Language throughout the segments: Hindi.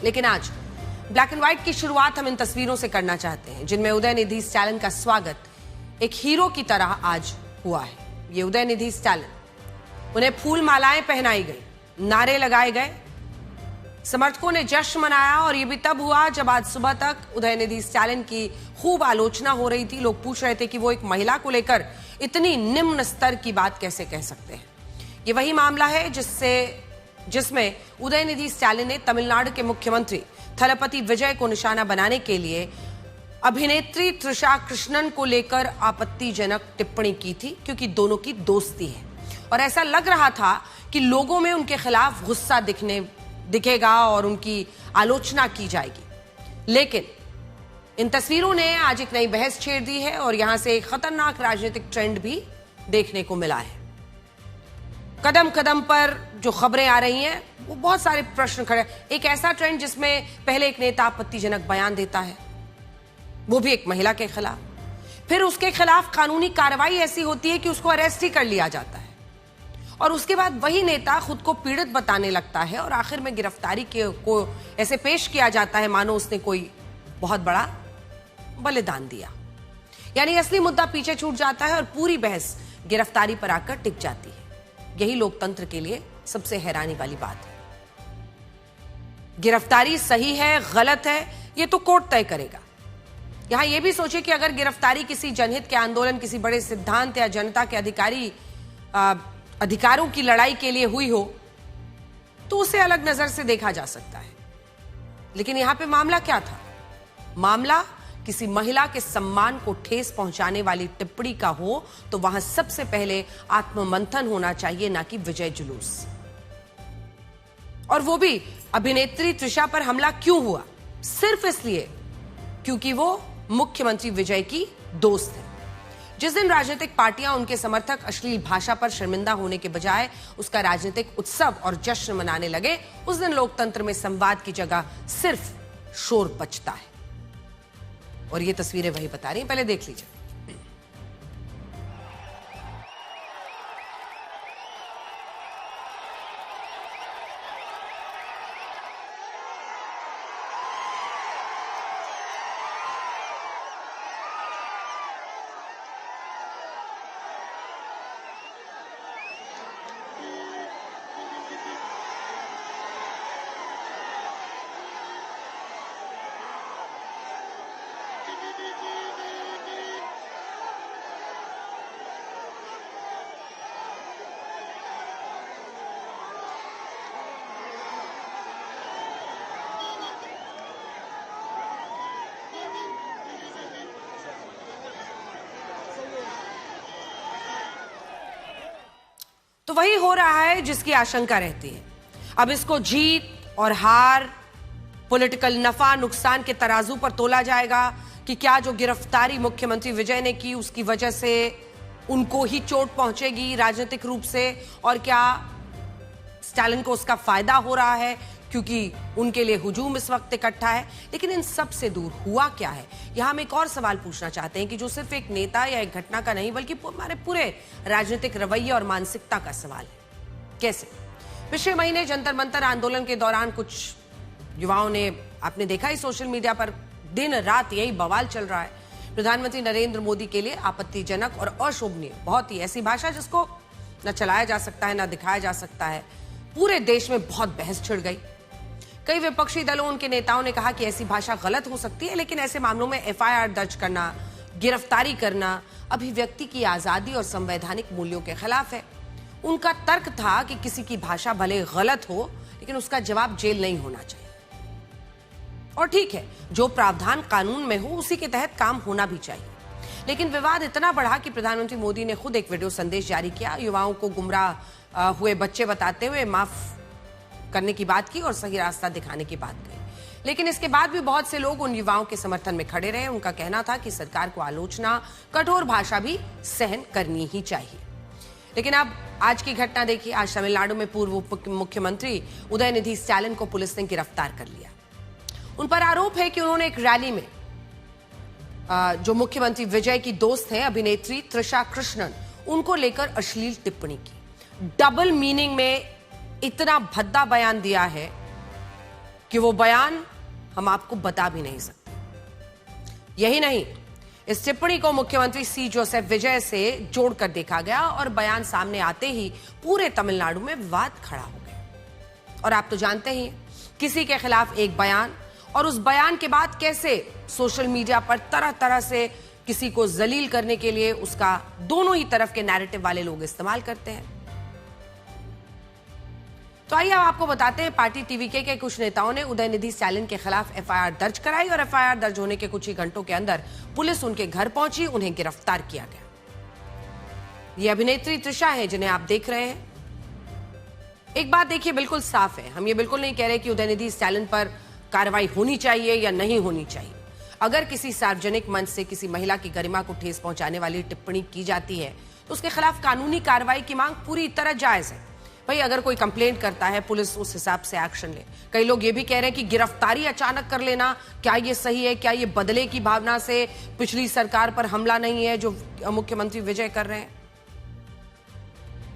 लेकिन आज ब्लैक एंड व्हाइट की शुरुआत हम इन तस्वीरों से करना चाहते हैं, जिनमें उदयनिधि स्टैलिन का स्वागत एक हीरो की तरह आज हुआ है। ये उदयनिधि स्टैलिन, उन्हें फूल मालाएं पहनाई गई, नारे लगाए गए, समर्थकों ने जश्न मनाया और ये भी तब हुआ जब आज सुबह तक उदयनिधि स्टैलिन की खूब आलोचना हो रही थी। लोग पूछ रहे थे कि वो एक महिला को लेकर इतनी निम्न स्तर की बात कैसे कह सकते हैं। ये वही मामला है जिसमें उदयनिधि स्टैलिन ने तमिलनाडु के मुख्यमंत्री थलपति विजय को निशाना बनाने के लिए अभिनेत्री त्रिशा कृष्णन को लेकर आपत्तिजनक टिप्पणी की थी, क्योंकि दोनों की दोस्ती है और ऐसा लग रहा था कि लोगों में उनके खिलाफ गुस्सा दिखेगा और उनकी आलोचना की जाएगी। लेकिन इन तस्वीरों ने आज एक नई बहस छेड़ दी है और यहां से एक खतरनाक राजनीतिक ट्रेंड भी देखने को मिला है। कदम कदम पर जो खबरें आ रही हैं वो बहुत सारे प्रश्न खड़े। एक ऐसा ट्रेंड जिसमें पहले एक नेता आपत्तिजनक बयान देता है, वो भी एक महिला के खिलाफ, फिर उसके खिलाफ कानूनी कार्रवाई ऐसी होती है कि उसको अरेस्ट ही कर लिया जाता है और उसके बाद वही नेता खुद को पीड़ित बताने लगता है और आखिर में गिरफ्तारी को ऐसे पेश किया जाता है मानो उसने कोई बहुत बड़ा बलिदान दिया। यानी असली मुद्दा पीछे छूट जाता है और पूरी बहस गिरफ्तारी पर आकर टिक जाती है। यही लोकतंत्र के लिए सबसे हैरानी वाली बात है। गिरफ्तारी सही है गलत है ये तो कोर्ट तय करेगा। यहां यह भी सोचिए कि अगर गिरफ्तारी किसी जनहित के आंदोलन, किसी बड़े सिद्धांत या जनता के अधिकारों की लड़ाई के लिए हुई हो तो उसे अलग नजर से देखा जा सकता है। लेकिन यहां पे मामला क्या था? मामला किसी महिला के सम्मान को ठेस पहुंचाने वाली टिप्पणी का हो तो वहां सबसे पहले आत्ममंथन होना चाहिए, ना कि विजय जुलूस। और वो भी अभिनेत्री त्रिशा पर हमला क्यों हुआ? सिर्फ इसलिए क्योंकि वो मुख्यमंत्री विजय की दोस्त है। जिस दिन राजनीतिक पार्टियां, उनके समर्थक अश्लील भाषा पर शर्मिंदा होने के बजाय उसका राजनीतिक उत्सव और जश्न मनाने लगे, उस दिन लोकतंत्र में संवाद की जगह सिर्फ शोर बचता है। और ये तस्वीरें वही बता रही हैं, पहले देख लीजिए। तो वही हो रहा है जिसकी आशंका रहती है। अब इसको जीत और हार, पॉलिटिकल नफा नुकसान के तराजू पर तोला जाएगा कि क्या जो गिरफ्तारी मुख्यमंत्री विजय ने की उसकी वजह से उनको ही चोट पहुंचेगी राजनीतिक रूप से, और क्या स्टैलिन को उसका फायदा हो रहा है क्योंकि उनके लिए हुजूम इस वक्त इकट्ठा है। लेकिन इन सब से दूर हुआ क्या है? यहां हम एक और सवाल पूछना चाहते हैं कि जो सिर्फ एक नेता या एक घटना का नहीं बल्कि हमारे पूरे राजनीतिक रवैये और मानसिकता का सवाल है। कैसे पिछले महीने जंतर मंतर आंदोलन के दौरान कुछ युवाओं ने, आपने देखा ही सोशल मीडिया पर दिन रात यही बवाल चल रहा है। प्रधानमंत्री नरेंद्र मोदी के लिए आपत्तिजनक और अशोभनीय, बहुत ही ऐसी भाषा जिसको न चलाया जा सकता है न दिखाया जा सकता है। पूरे देश में बहुत बहस छिड़ गई। कई विपक्षी दलों, उनके नेताओं ने कहा कि ऐसी भाषा गलत हो सकती है, लेकिन ऐसे मामलों में एफआईआर दर्ज करना, गिरफ्तारी करना अभिव्यक्ति की आजादी और संवैधानिक मूल्यों के खिलाफ है। उनका तर्क था कि किसी की भाषा भले गलत हो लेकिन उसका जवाब जेल नहीं होना चाहिए। और ठीक है, जो प्रावधान कानून में हो उसी के तहत काम होना भी चाहिए। लेकिन विवाद इतना बढ़ा कि प्रधानमंत्री मोदी ने खुद एक वीडियो संदेश जारी किया, युवाओं को गुमराह हुए बच्चे बताते हुए माफ करने की बात की और सही रास्ता दिखाने की बात कही। लेकिन इसके बाद भी बहुत से लोग उन युवाओं के समर्थन में खड़े रहे। उनका कहना था कि सरकार को आलोचना, कठोर भाषा भी सहन करनी ही चाहिए। लेकिन अब आज की घटना देखिए। आज तमिलनाडु में पूर्व मुख्यमंत्री उदयनिधि स्टैलिन को पुलिस ने गिरफ्तार कर लिया। उन पर आरोप है कि उन्होंने एक रैली में जो मुख्यमंत्री विजय की दोस्त है अभिनेत्री त्रिशा कृष्णन, उनको लेकर अश्लील टिप्पणी की। डबल मीनिंग में इतना भद्दा बयान दिया है कि वो बयान हम आपको बता भी नहीं सकते। यही नहीं, इस टिप्पणी को मुख्यमंत्री सी जोसेफ विजय से जोड़कर देखा गया और बयान सामने आते ही पूरे तमिलनाडु में विवाद खड़ा हो गया। और आप तो जानते ही हैं, किसी के खिलाफ एक बयान और उस बयान के बाद कैसे सोशल मीडिया पर तरह तरह से किसी को जलील करने के लिए उसका दोनों ही तरफ के नैरेटिव वाले लोग इस्तेमाल करते हैं। तो आइए अब आपको बताते हैं, पार्टी टीवीके के कुछ नेताओं ने उदयनिधि स्टैलिन के खिलाफ एफआईआर दर्ज कराई और एफआईआर दर्ज होने के कुछ ही घंटों के अंदर पुलिस उनके घर पहुंची, उन्हें गिरफ्तार किया गया। ये अभिनेत्री त्रिशा है जिन्हें आप देख रहे हैं। एक बात देखिए, बिल्कुल साफ है, हम ये बिल्कुल नहीं कह रहे कि उदयनिधि स्टैलिन पर कार्रवाई होनी चाहिए या नहीं होनी चाहिए। अगर किसी सार्वजनिक मंच से किसी महिला की गरिमा को ठेस पहुंचाने वाली टिप्पणी की जाती है तो उसके खिलाफ कानूनी कार्रवाई की मांग पूरी तरह जायज है। भाई अगर कोई कंप्लेंट करता है, पुलिस उस हिसाब से एक्शन ले। कई लोग ये भी कह रहे हैं कि गिरफ्तारी अचानक कर लेना, क्या ये सही है? क्या ये बदले की भावना से पिछली सरकार पर हमला नहीं है जो मुख्यमंत्री विजय कर रहे हैं?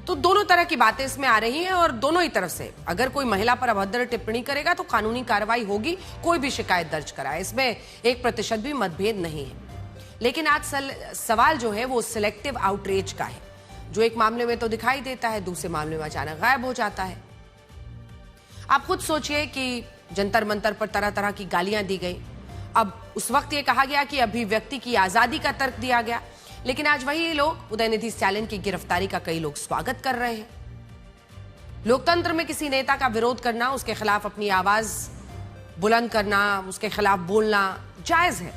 तो दोनों तरह की बातें इसमें आ रही हैं और दोनों ही तरफ से अगर कोई महिला पर अभद्र टिप्पणी करेगा तो कानूनी कार्रवाई होगी, कोई भी शिकायत दर्ज कराए, इसमें 1% भी मतभेद नहीं है। लेकिन आज सवाल जो है वो सिलेक्टिव आउटरीच का है, जो एक मामले में तो दिखाई देता है, दूसरे मामले में अचानक गायब हो जाता है। आप खुद सोचिए कि जंतर मंतर पर तरह तरह की गालियां दी गई। अब उस वक्त ये कहा गया कि अभिव्यक्ति की आजादी का तर्क दिया गया, लेकिन आज वही लोग उदयनिधि स्टैलिन की गिरफ्तारी का कई लोग स्वागत कर रहे हैं। लोकतंत्र में किसी नेता का विरोध करना, उसके खिलाफ अपनी आवाज बुलंद करना, उसके खिलाफ बोलना जायज है,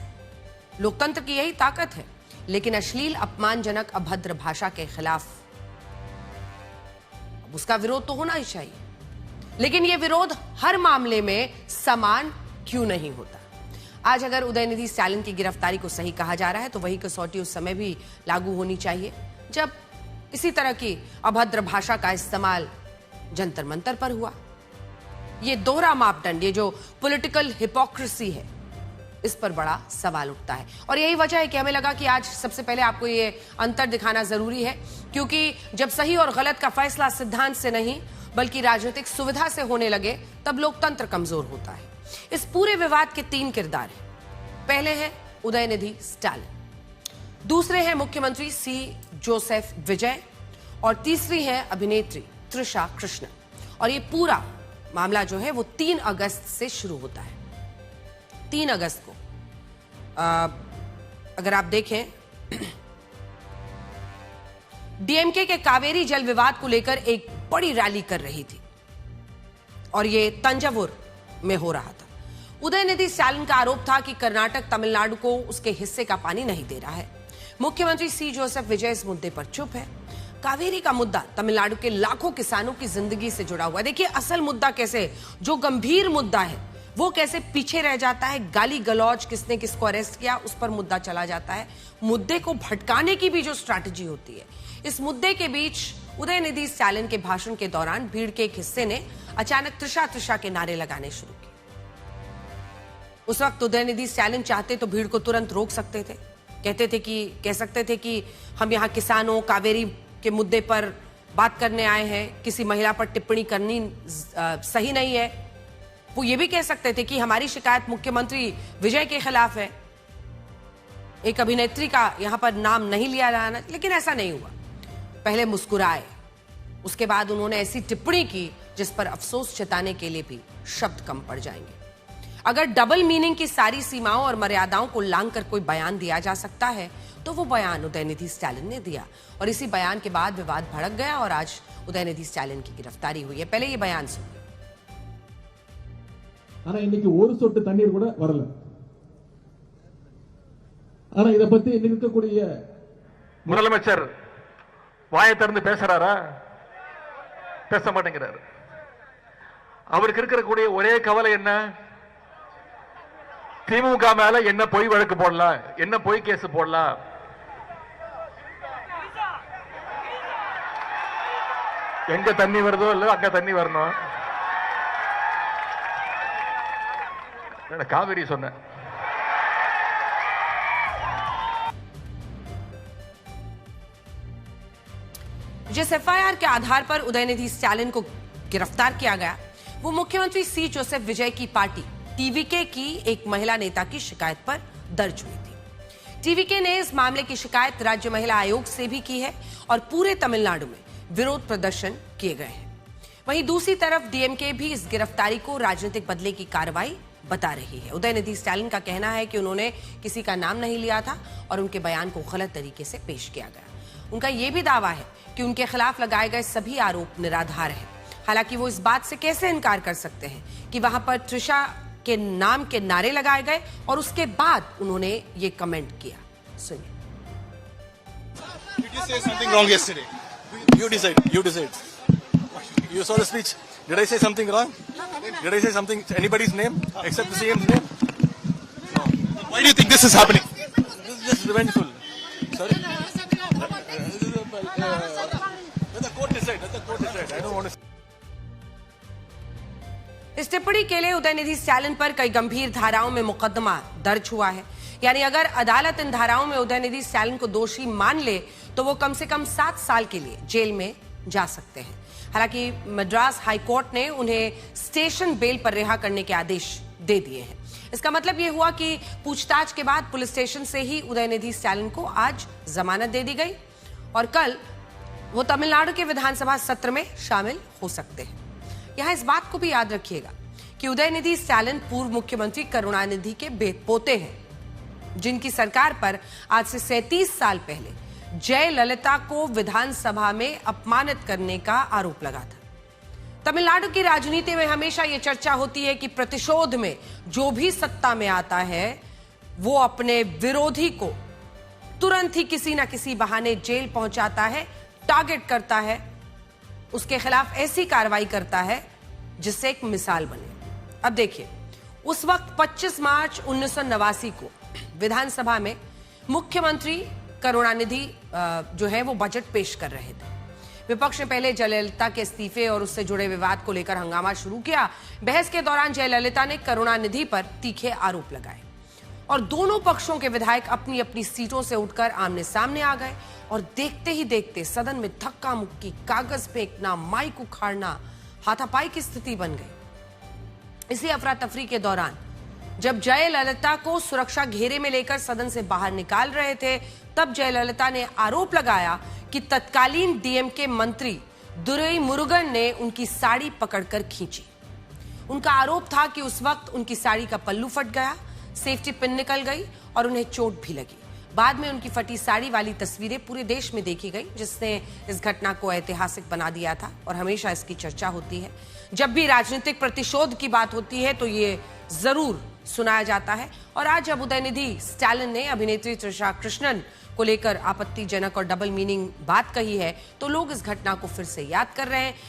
लोकतंत्र की यही ताकत है। लेकिन अश्लील, अपमानजनक, अभद्र भाषा के खिलाफ उसका विरोध तो होना ही चाहिए। लेकिन यह विरोध हर मामले में समान क्यों नहीं होता? आज अगर उदयनिधि स्टैलिन की गिरफ्तारी को सही कहा जा रहा है तो वही कसौटी उस समय भी लागू होनी चाहिए जब इसी तरह की अभद्र भाषा का इस्तेमाल जंतर मंतर पर हुआ। यह दोहरा मापदंड, ये जो पॉलिटिकल हिपोक्रेसी है, इस पर बड़ा सवाल उठता है। और यही वजह है कि हमें लगा कि आज सबसे पहले आपको ये अंतर दिखाना जरूरी है, क्योंकि जब सही और गलत का फैसला सिद्धांत से नहीं बल्कि राजनीतिक सुविधा से होने लगे तब लोकतंत्र कमजोर होता है। इस पूरे विवाद के 3 किरदार हैं। पहले है उदयनिधि स्टैलिन, दूसरे हैं मुख्यमंत्री सी जोसेफ विजय और तीसरी है अभिनेत्री त्रिशा कृष्णन। और ये पूरा मामला जो है वो 3 अगस्त से शुरू होता है। 3 अगस्त को अगर आप देखें, डीएमके के कावेरी जल विवाद को लेकर एक बड़ी रैली कर रही थी और ये तंजावुर में हो रहा था। उदयनिधि स्टैलिन का आरोप था कि कर्नाटक तमिलनाडु को उसके हिस्से का पानी नहीं दे रहा है। मुख्यमंत्री सी जोसेफ विजय इस मुद्दे पर चुप है। कावेरी का मुद्दा तमिलनाडु के लाखों किसानों की जिंदगी से जुड़ा हुआ है। देखिए असल मुद्दा कैसे, जो गंभीर मुद्दा है वो कैसे पीछे रह जाता है। गाली गलौज, किसने किसको अरेस्ट किया, उस पर मुद्दा चला जाता है। मुद्दे को भटकाने की भी जो स्ट्रैटेजी होती है, इस मुद्दे के बीच उदयनिधि स्टैलिन के भाषण के दौरान भीड़ के एक हिस्से ने अचानक त्रिशा त्रिशा के नारे लगाने शुरू किए। उस वक्त उदयनिधि स्टैलिन चाहते तो भीड़ को तुरंत रोक सकते थे, कह सकते थे कि हम यहाँ किसानों, कावेरी के मुद्दे पर बात करने आए हैं, किसी महिला पर टिप्पणी करनी सही नहीं है। वो ये भी कह सकते थे कि हमारी शिकायत मुख्यमंत्री विजय के खिलाफ है, एक अभिनेत्री का यहां पर नाम नहीं लिया जाना। लेकिन ऐसा नहीं हुआ। पहले मुस्कुराए, उसके बाद उन्होंने ऐसी टिप्पणी की जिस पर अफसोस जताने के लिए भी शब्द कम पड़ जाएंगे। अगर डबल मीनिंग की सारी सीमाओं और मर्यादाओं को लांघकर कोई बयान दिया जा सकता है तो वो बयान उदयनिधि स्टैलिन ने दिया और इसी बयान के बाद विवाद भड़क गया और आज उदयनिधि स्टैलिन की गिरफ्तारी हुई है। पहले ये बयान सुनिए। ஆனா இன்னைக்கு ஒரு சொட்டு தண்ணீர் கூட வரல. ஆனா இத பத்தி இன்னைக்கு இருக்கக்கூடிய முதலமைச்சர் வாயை திறந்து பேசுறாரா? பேச மாட்டேங்கிறாரு. அவருக்கு இருக்கக்கூடிய ஒரே கவலை என்ன? திமுக மேல என்ன பொய் வழக்கு போடலாம், என்ன பொய் கேஸ் போடலாம். எங்க தண்ணி வருதோ இல்ல அங்க தண்ணி வரணும். कावेरी சொன்ன जिस एफआईआर के आधार पर उदयनिधि स्टैलिन को गिरफ्तार किया गया वो मुख्यमंत्री सी जोसेफ विजय की पार्टी टीवीके की एक महिला नेता की शिकायत पर दर्ज हुई थी। टीवीके ने इस मामले की शिकायत राज्य महिला आयोग से भी की है और पूरे तमिलनाडु में विरोध प्रदर्शन किए गए हैं। वहीं दूसरी तरफ डीएमके भी इस गिरफ्तारी को राजनीतिक बदले की कार्रवाई बता रही है। उदयनिधि स्टालिन का कहना है कि उन्होंने किसी का नाम नहीं लिया था और उनके बयान को गलत तरीके से पेश किया गया। उनका यह भी दावा है कि उनके खिलाफ लगाए गए सभी आरोप निराधार हैं। हालांकि वो इस बात से कैसे इनकार कर सकते हैं कि वहां पर त्रिशा के नाम के नारे लगाए गए और उसके बाद उन्होंने ये कमेंट किया। सुनिए। Did you say something wrong yesterday? You decide. You decide. You saw the speech. Did I say something wrong? Did I say something? Anybody's name except the CM's name? No. Why do you think this is happening? This is just revengeful. Sorry. Let the court decide. Let the court decide. I don't want to. इस टिप्पणी के लिए उदयनिधि स्टालिन पर कई गंभीर धाराओं में मुकदमा दर्ज हुआ है। यानी अगर अदालत इन धाराओं में उदयनिधि स्टालिन को दोषी मान ले तो वो कम से कम 7 साल के लिए जेल में जा सकते हैं। हालांकि मद्रास हाईकोर्ट ने उन्हें स्टेशन बेल पर रिहा करने के आदेश दे दिए हैं। इसका मतलब यह हुआ कि पूछताछ के बाद पुलिस स्टेशन से ही उदयनिधि स्टालिन को आज जमानत दे दी गई और कल वो तमिलनाडु के विधानसभा सत्र में शामिल हो सकते हैं। यहां इस बात को भी याद रखिएगा कि उदयनिधि स्टालिन पूर्व मुख्यमंत्री करुणानिधि के पोते हैं, जिनकी सरकार पर आज से 37 साल पहले जयललिता को विधानसभा में अपमानित करने का आरोप लगा था। तमिलनाडु की राजनीति में हमेशा यह चर्चा होती है कि प्रतिशोध में जो भी सत्ता में आता है वो अपने विरोधी को तुरंत ही किसी ना किसी बहाने जेल पहुंचाता है, टारगेट करता है, उसके खिलाफ ऐसी कार्रवाई करता है जिससे एक मिसाल बने। अब देखिए, उस वक्त 25 मार्च 1989 को विधानसभा में मुख्यमंत्री करुणानिधि जो है वो बजट पेश कर रहे थे। विपक्ष ने पहले जयललिता के इस्तीफे और उससे जुड़े विवाद को लेकर हंगामा शुरू किया। बहस के दौरान जयललिता ने करुणानिधि पर तीखे आरोप लगाए और दोनों पक्षों के विधायक अपनी अपनी सीटों से उठकर आमने सामने आ गए और देखते ही देखते सदन में धक्का मुक्की, कागज फेंकना, माइक उखाड़ना, हाथापाई की स्थिति बन गई। इसी अफरा तफरी के दौरान जब जयललिता को सुरक्षा घेरे में लेकर सदन से बाहर निकाल रहे थे, तब जयललिता ने आरोप लगाया कि तत्कालीन डीएमके मंत्री दुरई मुरुगन ने उनकी साड़ी पकड़कर खींची। उनका आरोप था कि उस वक्त उनकी साड़ी का पल्लू फट गया, सेफ्टी पिन निकल गई और उन्हें चोट भी लगी। बाद में उनकी फटी साड़ी वाली तस्वीरें पूरे देश में देखी गई, जिसने इस घटना को ऐतिहासिक बना दिया था और हमेशा इसकी चर्चा होती है। जब भी राजनीतिक प्रतिशोध की बात होती है तो ये जरूर सुनाया जाता है। और आज जब उदयनिधि स्टालिन ने अभिनेत्री त्रिशा कृष्णन को लेकर आपत्तिजनक और डबल मीनिंग बात कही है तो लोग इस घटना को फिर से याद कर रहे हैं।